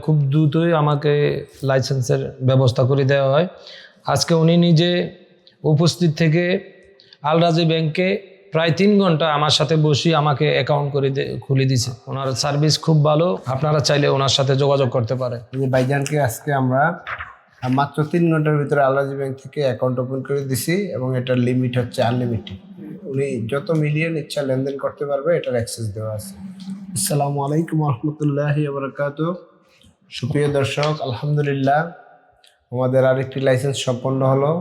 খুব দ্রুতই আমাকে লাইসেন্সের ব্যবস্থা করে দেওয়া হয়। আজকে উনি নিজে উপস্থিত থেকে আল রাজি ব্যাংকে প্রায় 3 ঘন্টা আমার সাথে বসে আমাকে অ্যাকাউন্ট খুলে দিছে। ওনার সার্ভিস খুব ভালো, আপনারা চাইলে ওনার সাথে যোগাযোগ করতে পারেন। ভাইজানকে আজকে আমরা মাত্র 3 ঘন্টার ভিতরে আল রাজি ব্যাংক থেকে অ্যাকাউন্ট ওপেন করে দিছি এবং এটার লিমিট হচ্ছে আনলিমিটেড। উনি যত মিলিয়ন ইচ্ছা লেনদেন করতে পারবে, এটার অ্যাক্সেস দেওয়া আছে। আসসালামু আলাইকুম রহমতুল্লাহি ওয়া বারাকাতুহু। সুপ্রিয় দর্শক, আলহামদুলিল্লাহ আমাদের আরেকটি লাইসেন্স সম্পন্ন হলো।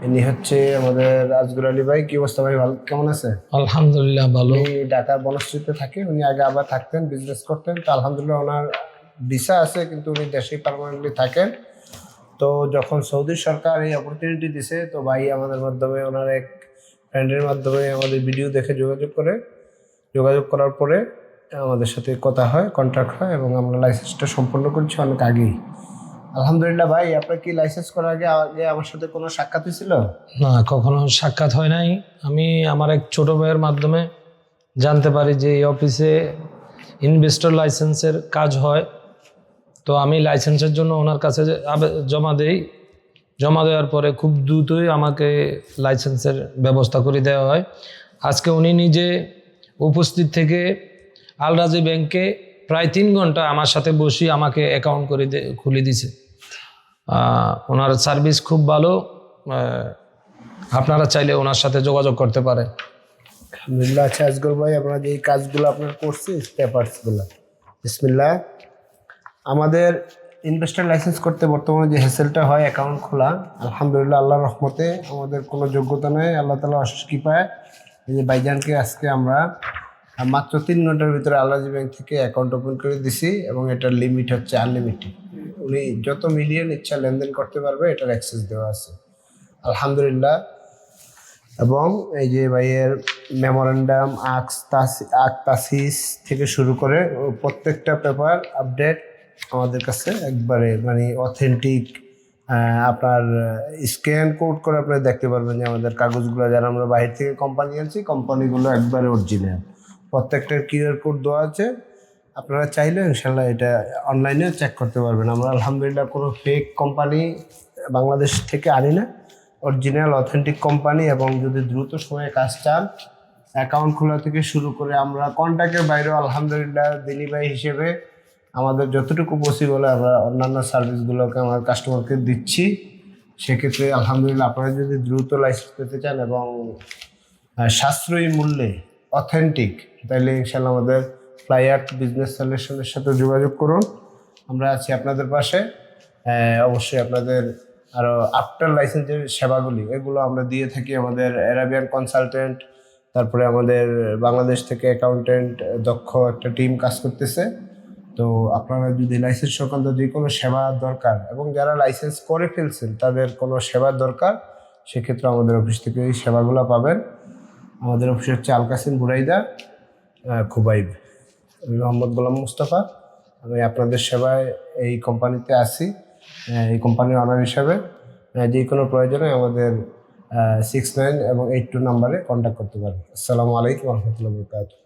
ইনি হচ্ছে আমাদের আজগর আলী ভাই। কি অবস্থা ভাই, ভালো কেমন আছে? আলহামদুলিল্লাহ ভালো। উনি ঢাকার বনশ্রীতে থাকে। উনি আগে আবার থাকতেন, বিজনেস করতেন। তো আলহামদুলিল্লাহ ওনার ভিসা আছে, কিন্তু উনি দেশেই পার্মানেন্টলি থাকেন। তো যখন সৌদি সরকার এই অপরচুনিটি দিছে, তো ভাই আমাদের মাধ্যমে, ওনার এক ফ্রেন্ডের মাধ্যমে আমাদের ভিডিও দেখে যোগাযোগ করার পরে আমাদের সাথে কথা হয়, কন্ট্যাক্ট হয় এবং আমরা লাইসেন্সটা সম্পন্ন করছি অনেক আগেই। আলহামদুলিল্লাহ। ভাই আপনার কি লাইসেন্স করার আগে আমার সাথে কোনো সাক্ষাৎ হয়েছিল? না, কখনো সাক্ষাৎ হয় নাই। আমি আমার এক ছোট ভাইয়ের মাধ্যমে জানতে পারি যে এই অফিসে ইনভেস্টর লাইসেন্সের কাজ হয়। তো আমি লাইসেন্সের জন্য ওনার কাছে জমা দেই। জমা দেওয়ার পরে খুব দ্রুতই আমাকে লাইসেন্সের ব্যবস্থা করে দেওয়া হয়। আজকে উনি নিজে উপস্থিত থেকে আল রাজি ব্যাংকে প্রায় 3 ঘন্টা আমার সাথে বসে আমাকে অ্যাকাউন্ট খুলে দিছে। ওনার সার্ভিস খুব ভালো, আপনারা চাইলে ওনার সাথে যোগাযোগ করতে পারেন। আলহামদুলিল্লাহ। আচ্ছা আজগর ভাই, আপনারা যে কাজগুলো আপনার করছি, পেপারসগুলো, বিসমিল্লাহ। আমাদের ইনভেস্টর লাইসেন্স করতে বর্তমানে যে হ্যাসেলটা হয় অ্যাকাউন্ট খোলা, আলহামদুলিল্লাহ আল্লাহর রহমতে আমাদের কোনো যোগ্যতা নেই, আল্লাহ তাআলা অশেষ কৃপায় এই যে ভাইজানকে আজকে আমরা মাত্র 3 ঘন্টার ভিতরে আল রাজি ব্যাংক থেকে অ্যাকাউন্ট ওপেন করে দিছি এবং এটার লিমিট হচ্ছে আনলিমিটেড। উনি যত মিলিয়ন ইচ্ছা লেনদেন করতে পারবে, এটার অ্যাক্সেস দেওয়া আছে আলহামদুলিল্লাহ। এবং এই যে ভাইয়ের মেমোরেন্ডাম, তাসিস থেকে শুরু করে প্রত্যেকটা পেপার আপডেট আমাদের কাছে একবারে মানে অথেন্টিক। আপনার স্ক্যান কোড করে আপনি দেখতে পারবেন যে আমাদের কাগজগুলো যারা আমরা বাইরে থেকে কোম্পানি আনছি, কোম্পানিগুলো একবারে অরিজিনাল। প্রত্যেকটার কিউআর কোড দেওয়া আছে, আপনারা চাইলে ইনশাল্লাহ এটা অনলাইনে চেক করতে পারবেন। আমরা আলহামদুলিল্লাহ কোনো ফেক কোম্পানি বাংলাদেশ থেকে আনি না, অরিজিনাল অথেন্টিক কোম্পানি। এবং যদি দ্রুত সময়ে কাজ চান, অ্যাকাউন্ট খোলা থেকে শুরু করে আমরা কন্ট্যাক্টের বাইরেও আলহামদুলিল্লাহ দিনী ভাই হিসেবে আমাদের যতটুকু পসিবল আমরা অন্যান্য সার্ভিসগুলোকে আমার কাস্টমারকে দিচ্ছি। সেক্ষেত্রে আলহামদুলিল্লাহ আপনারা যদি দ্রুত লাইসেন্স পেতে চান এবং সাশ্রয়ী মূল্যে অথেন্টিক, তাহলে ইনশাল্লাহ আমাদের ফ্লাইআর্ট বিজনেস সলিউশনের সাথে যোগাযোগ করুন। আমরা আছি আপনাদের পাশে। অবশ্যই আপনাদের আরও আফটার লাইসেন্সের সেবাগুলি এগুলো আমরা দিয়ে থাকি। আমাদের অ্যারাবিয়ান কনসালটেন্ট, তারপরে আমাদের বাংলাদেশ থেকে অ্যাকাউন্টেন্ট দক্ষ একটা টিম কাজ করতেছে। তো আপনারা যদি লাইসেন্স সংক্রান্ত যে কোনো সেবা দরকার এবং যারা লাইসেন্স করে ফেলছেন তাদের কোনো সেবার দরকার, সেক্ষেত্রে আমাদের অফিস থেকে এই সেবাগুলো পাবেন। আমাদের অফিস হচ্ছে আল কাসিম বুরাইদা, খুবাইব। আমি মোহাম্মদ গোলাম মুস্তাফা। আমি আপনাদের সেবায় এই কোম্পানিতে আছি, এই কোম্পানির অনার হিসাবে। যে কোনো প্রয়োজনে আমাদের 69 এবং 82 নাম্বারে কন্ট্যাক্ট করতে পারেন। আসসালামু আলাইকুম রহমতুল্লাহ বরকাতুহু।